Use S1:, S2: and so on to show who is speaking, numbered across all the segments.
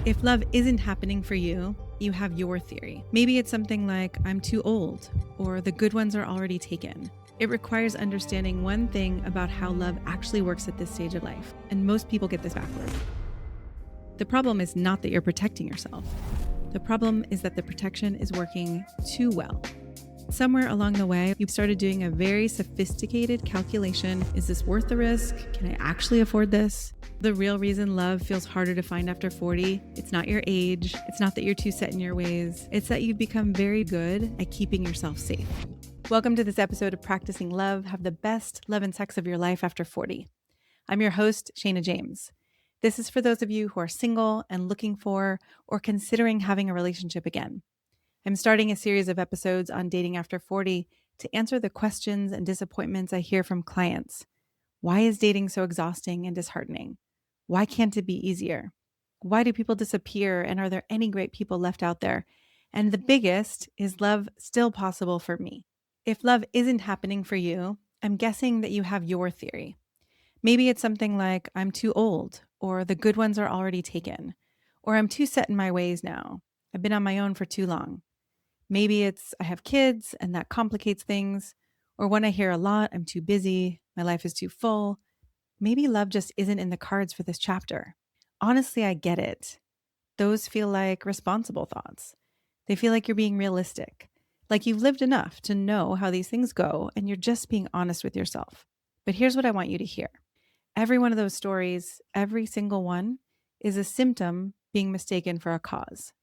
S1: If love isn't happening for you, you have your theory. Maybe it's something like, I'm too old, or the good ones are already taken. It requires understanding one thing about how love actually works at this stage of life, and most people get this backward. The problem is not that you're protecting yourself. The problem is that the protection is working too well. Somewhere along the way, you've started doing a very sophisticated calculation. Is this worth the risk? Can I actually afford this? The real reason love feels harder to find after 40, it's not your age. It's not that you're too set in your ways. It's that you've become very good at keeping yourself safe. Welcome to this episode of Practicing Love. Have the best love and sex of your life after 40. I'm your host, Shana James. This is for those of you who are single and looking for or considering having a relationship again. I'm starting a series of episodes on dating after 40 to answer the questions and disappointments I hear from clients. Why is dating so exhausting and disheartening? Why can't it be easier? Why do people disappear, and are there any great people left out there? And the biggest, is love still possible for me? If love isn't happening for you, I'm guessing that you have your theory. Maybe it's something like, I'm too old, or the good ones are already taken, or I'm too set in my ways now. I've been on my own for too long. Maybe it's I have kids and that complicates things. Or when I hear a lot, I'm too busy, my life is too full. Maybe love just isn't in the cards for this chapter. Honestly, I get it. Those feel like responsible thoughts. They feel like you're being realistic, like you've lived enough to know how these things go and you're just being honest with yourself. But here's what I want you to hear. Every one of those stories, every single one, is a symptom being mistaken for a cause.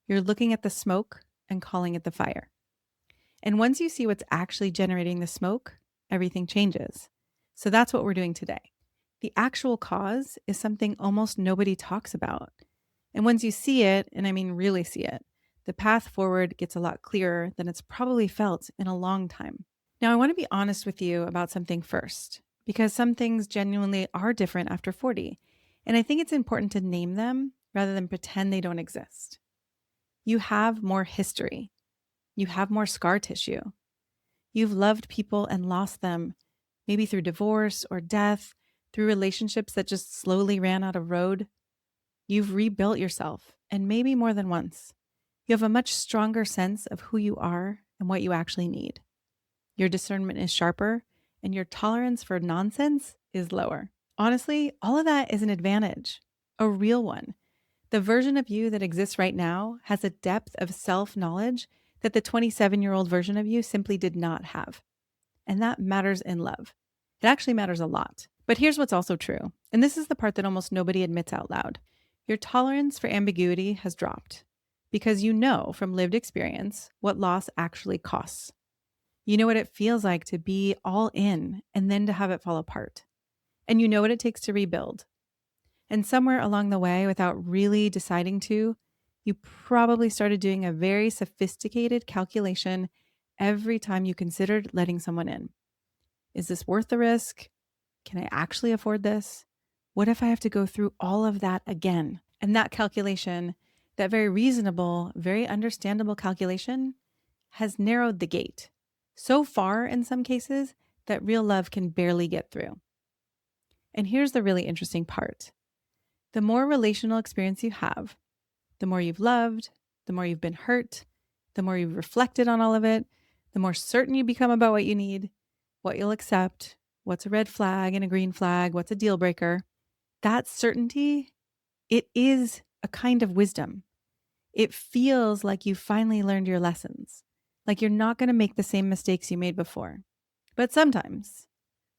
S1: You're looking at the smoke and calling it the fire. And once you see what's actually generating the smoke, everything changes. So that's what we're doing today. The actual cause is something almost nobody talks about. And once you see it, and I mean really see it, the path forward gets a lot clearer than it's probably felt in a long time. Now, I want to be honest with you about something first, because some things genuinely are different after 40. And I think it's important to name them rather than pretend they don't exist. You have more history. You have more scar tissue. You've loved people and lost them, maybe through divorce or death, through relationships that just slowly ran out of road. You've rebuilt yourself, and maybe more than once. You have a much stronger sense of who you are and what you actually need. Your discernment is sharper, and your tolerance for nonsense is lower. Honestly, all of that is an advantage, a real one. The version of you that exists right now has a depth of self-knowledge that the 27-year-old version of you simply did not have. And that matters in love. It actually matters a lot. But here's what's also true, and this is the part that almost nobody admits out loud. Your tolerance for ambiguity has dropped because you know from lived experience what loss actually costs. You know what it feels like to be all in and then to have it fall apart. And you know what it takes to rebuild. And somewhere along the way, without really deciding to, you probably started doing a very sophisticated calculation every time you considered letting someone in. Is this worth the risk? Can I actually afford this? What if I have to go through all of that again? And that calculation, that very reasonable, very understandable calculation, has narrowed the gate so far in some cases that real love can barely get through. And here's the really interesting part. The more relational experience you have, the more you've loved, the more you've been hurt, the more you've reflected on all of it, the more certain you become about what you need, what you'll accept, what's a red flag and a green flag, what's a deal breaker. That certainty, it is a kind of wisdom. It feels like you finally learned your lessons, like you're not going to make the same mistakes you made before. But sometimes,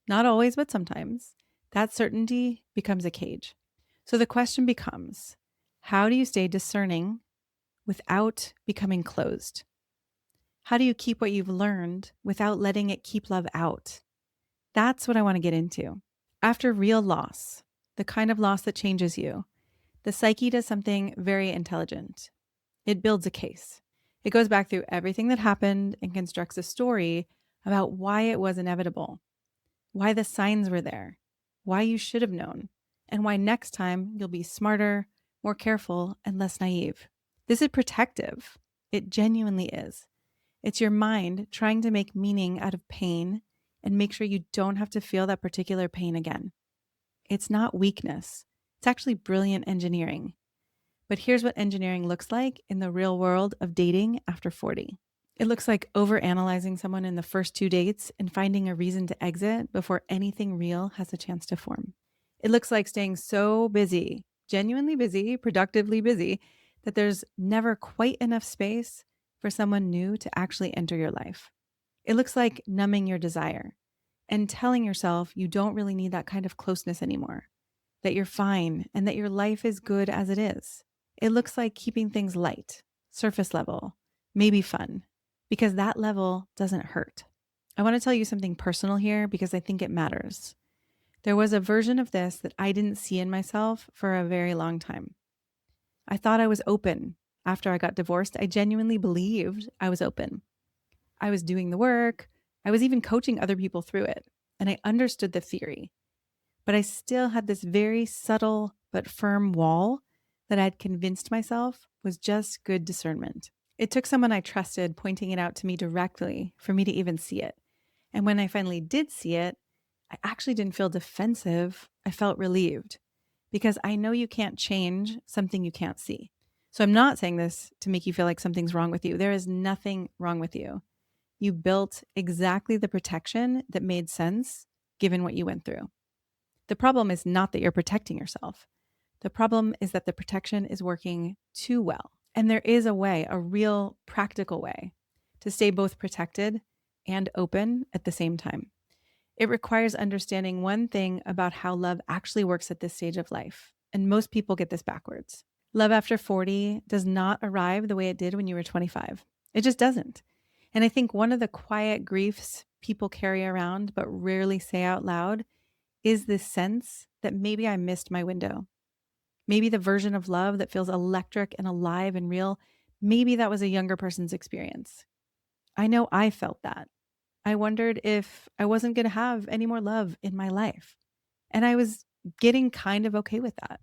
S1: not always, but sometimes, that certainty becomes a cage. So the question becomes, how do you stay discerning without becoming closed? How do you keep what you've learned without letting it keep love out? That's what I want to get into. After real loss, the kind of loss that changes you, the psyche does something very intelligent. It builds a case. It goes back through everything that happened and constructs a story about why it was inevitable, why the signs were there, why you should have known, and why next time you'll be smarter, more careful, and less naive. This is protective. It genuinely is. It's your mind trying to make meaning out of pain and make sure you don't have to feel that particular pain again. It's not weakness. It's actually brilliant engineering. But here's what engineering looks like in the real world of dating after 40. It looks like overanalyzing someone in the first 2 dates and finding a reason to exit before anything real has a chance to form. It looks like staying so busy, genuinely busy, productively busy, that there's never quite enough space for someone new to actually enter your life. It looks like numbing your desire and telling yourself you don't really need that kind of closeness anymore, that you're fine and that your life is good as it is. It looks like keeping things light, surface level, maybe fun, because that level doesn't hurt. I want to tell you something personal here because I think it matters. There was a version of this that I didn't see in myself for a very long time. I thought I was open. After I got divorced, I genuinely believed I was open. I was doing the work. I was even coaching other people through it. And I understood the theory. But I still had this very subtle but firm wall that I had convinced myself was just good discernment. It took someone I trusted pointing it out to me directly for me to even see it. And when I finally did see it, I actually didn't feel defensive. I felt relieved because I know you can't change something you can't see. So I'm not saying this to make you feel like something's wrong with you. There is nothing wrong with you. You built exactly the protection that made sense given what you went through. The problem is not that you're protecting yourself. The problem is that the protection is working too well. And there is a way, a real practical way, to stay both protected and open at the same time. It requires understanding one thing about how love actually works at this stage of life. And most people get this backwards. Love after 40 does not arrive the way it did when you were 25. It just doesn't. And I think one of the quiet griefs people carry around but rarely say out loud is this sense that maybe I missed my window. Maybe the version of love that feels electric and alive and real, maybe that was a younger person's experience. I know I felt that. I wondered if I wasn't going to have any more love in my life. And I was getting kind of okay with that.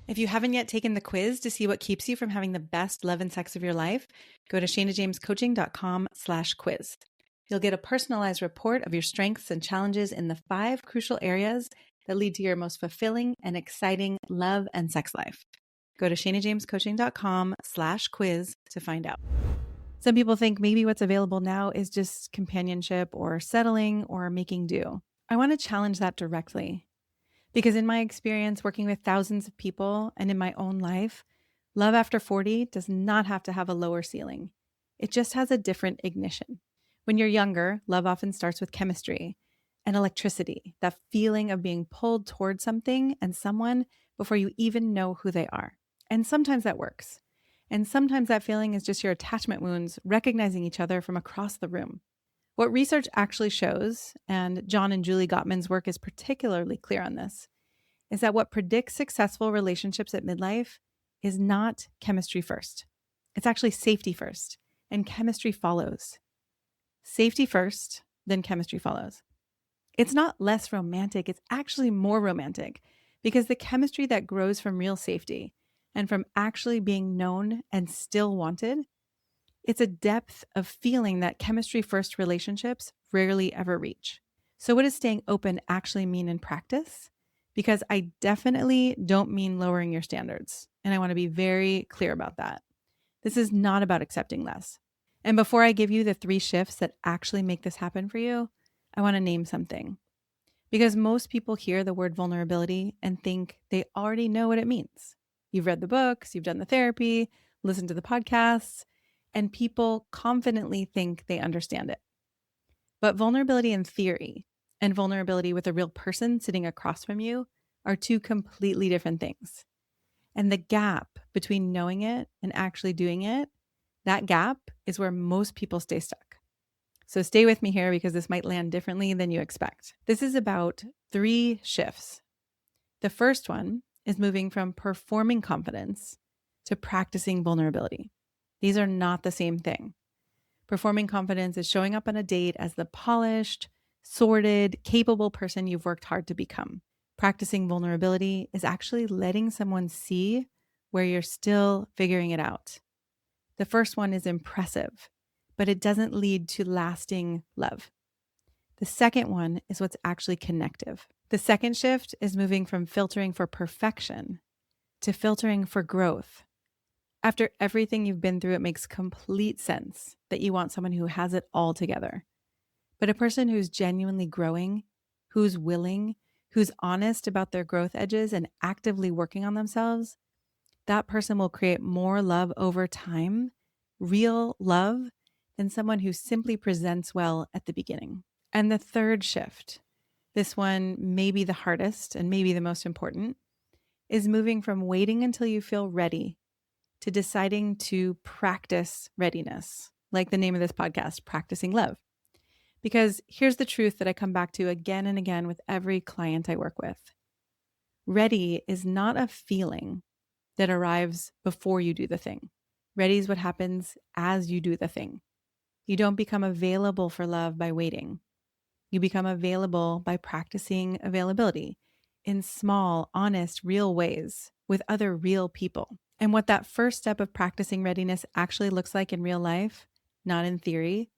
S1: If you haven't yet taken the quiz to see what keeps you from having the best love and sex of your life, go to shanajamescoaching.com/quiz. You'll get a personalized report of your strengths and challenges in the 5 crucial areas that lead to your most fulfilling and exciting love and sex life. Go to shanajamescoaching.com/quiz to find out. Some people think maybe what's available now is just companionship or settling or making do. I want to challenge that directly. Because in my experience working with thousands of people and in my own life, love after 40 does not have to have a lower ceiling. It just has a different ignition. When you're younger, love often starts with chemistry and electricity, that feeling of being pulled towards something and someone before you even know who they are. And sometimes that works. And sometimes that feeling is just your attachment wounds recognizing each other from across the room. What research actually shows, and John and Julie Gottman's work is particularly clear on this, is that what predicts successful relationships at midlife is not chemistry first. It's actually safety first, and chemistry follows. Safety first, then chemistry follows. It's not less romantic, it's actually more romantic because the chemistry that grows from real safety and from actually being known and still wanted, it's a depth of feeling that chemistry first relationships rarely ever reach. So what does staying open actually mean in practice? Because I definitely don't mean lowering your standards. And I want to be very clear about that. This is not about accepting less. And before I give you the 3 shifts that actually make this happen for you, I want to name something. Because most people hear the word vulnerability and think they already know what it means. You've read the books, you've done the therapy, listened to the podcasts, and people confidently think they understand it. But vulnerability in theory and vulnerability with a real person sitting across from you are 2 completely different things. And the gap between knowing it and actually doing it, that gap is where most people stay stuck. So stay with me here because this might land differently than you expect. This is about 3 shifts. The first one is moving from performing confidence to practicing vulnerability. These are not the same thing. Performing confidence is showing up on a date as the polished, sorted, capable person you've worked hard to become. Practicing vulnerability is actually letting someone see where you're still figuring it out. The first one is impressive, but it doesn't lead to lasting love. The second one is what's actually connective. The second shift is moving from filtering for perfection to filtering for growth. After everything you've been through, it makes complete sense that you want someone who has it all together. But a person who's genuinely growing, who's willing, who's honest about their growth edges and actively working on themselves, that person will create more love over time, real love, than someone who simply presents well at the beginning. And the third shift, this one may be the hardest and maybe the most important, is moving from waiting until you feel ready to deciding to practice readiness, like the name of this podcast, Practicing Love. Because here's the truth that I come back to again and again with every client I work with. Ready is not a feeling that arrives before you do the thing. Ready is what happens as you do the thing. You don't become available for love by waiting. You become available by practicing availability in small, honest, real ways with other real people. And what that first step of practicing readiness actually looks like in real life, not in theory,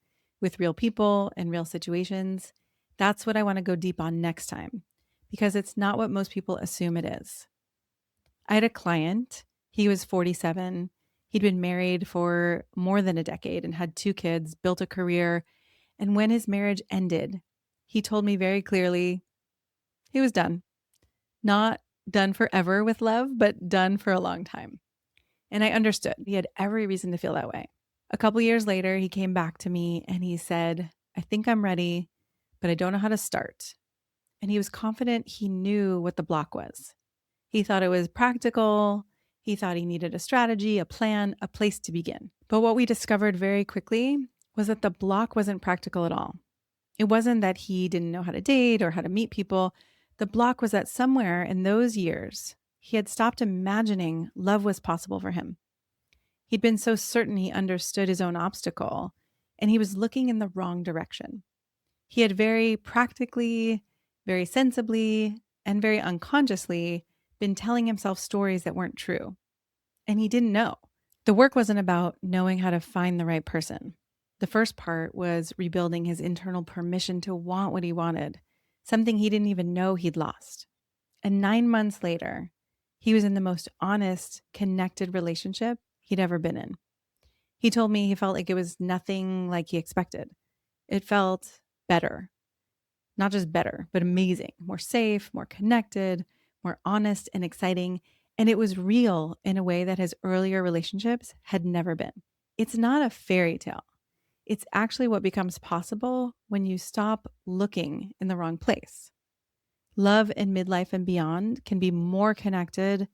S1: with real people and real situations, that's what I want to go deep on next time, because it's not what most people assume it is. I had a client, he was 47. He'd been married for more than a decade and had 2 kids, built a career. And when his marriage ended, he told me very clearly he was done. Not done forever with love, but done for a long time. And I understood. He had every reason to feel that way. A couple years later, he came back to me and he said, I think I'm ready, but I don't know how to start. And he was confident he knew what the block was. He thought it was practical. He thought he needed a strategy, a plan, a place to begin. But what we discovered very quickly was that the block wasn't practical at all. It wasn't that he didn't know how to date or how to meet people. The block was that somewhere in those years, he had stopped imagining love was possible for him. He'd been so certain he understood his own obstacle, and he was looking in the wrong direction. He had very practically, very sensibly, and very unconsciously been telling himself stories that weren't true. And he didn't know. The work wasn't about knowing how to find the right person. The first part was rebuilding his internal permission to want what he wanted, something he didn't even know he'd lost. And 9 months later, he was in the most honest, connected relationship he'd ever been in. He told me he felt like it was nothing like he expected. It felt better. Not just better, but amazing, more safe, more connected, more honest and exciting. And it was real in a way that his earlier relationships had never been. It's not a fairy tale. It's actually what becomes possible when you stop looking in the wrong place. Love in midlife and beyond can be more connected,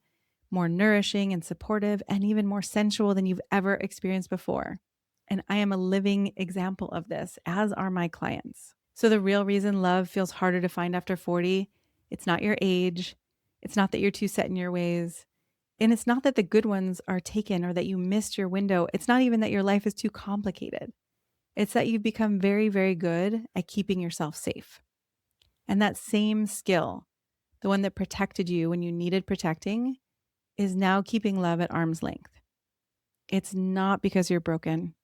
S1: more nourishing and supportive, and even more sensual than you've ever experienced before. And I am a living example of this, as are my clients. So the real reason love feels harder to find after 40, it's not your age. It's not that you're too set in your ways. And it's not that the good ones are taken or that you missed your window. It's not even that your life is too complicated. It's that you've become very, very good at keeping yourself safe. And that same skill, the one that protected you when you needed protecting, is now keeping love at arm's length. It's not because you're broken.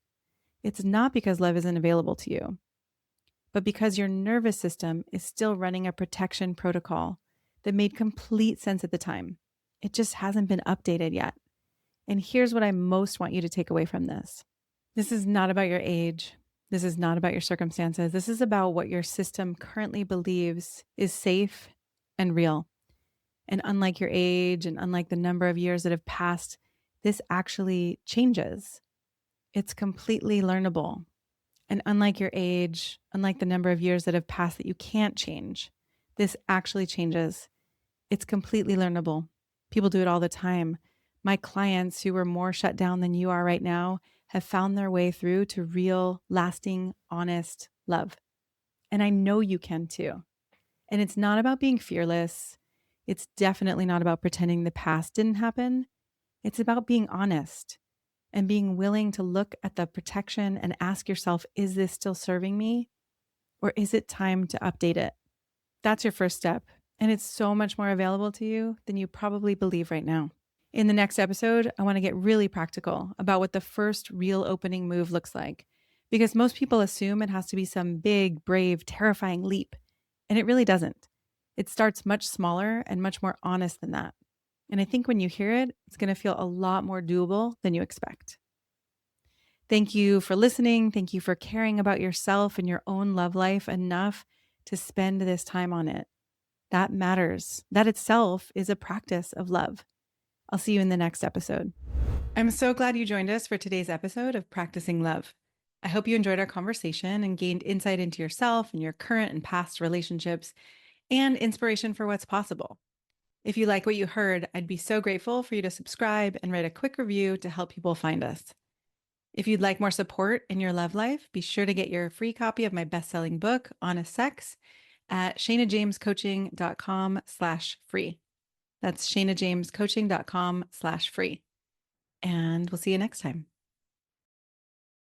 S1: It's not because love isn't available to you, but because your nervous system is still running a protection protocol that made complete sense at the time. It just hasn't been updated yet. And here's what I most want you to take away from this. This is not about your age. This is not about your circumstances. This is about what your system currently believes is safe and real. And unlike your age and unlike the number of years that have passed, this actually changes. It's completely learnable. And unlike your age, unlike the number of years that have passed that you can't change, this actually changes. It's completely learnable. People do it all the time. My clients who were more shut down than you are right now have found their way through to real, lasting, honest love. And I know you can too. And it's not about being fearless. It's definitely not about pretending the past didn't happen. It's about being honest and being willing to look at the protection and ask yourself, is this still serving me? Or is it time to update it? That's your first step. And it's so much more available to you than you probably believe right now. In the next episode, I want to get really practical about what the first real opening move looks like, because most people assume it has to be some big, brave, terrifying leap, and it really doesn't. It starts much smaller and much more honest than that. And I think when you hear it, it's going to feel a lot more doable than you expect. Thank you for listening. Thank you for caring about yourself and your own love life enough to spend this time on it. That matters. That itself is a practice of love. I'll see you in the next episode. I'm so glad you joined us for today's episode of Practicing Love. I hope you enjoyed our conversation and gained insight into yourself and your current and past relationships and inspiration for what's possible. If you like what you heard, I'd be so grateful for you to subscribe and write a quick review to help people find us. If you'd like more support in your love life, be sure to get your free copy of my best-selling book, Honest Sex, at shanajamescoaching.com/free. That's shanajamescoaching.com/free. And we'll see you next time.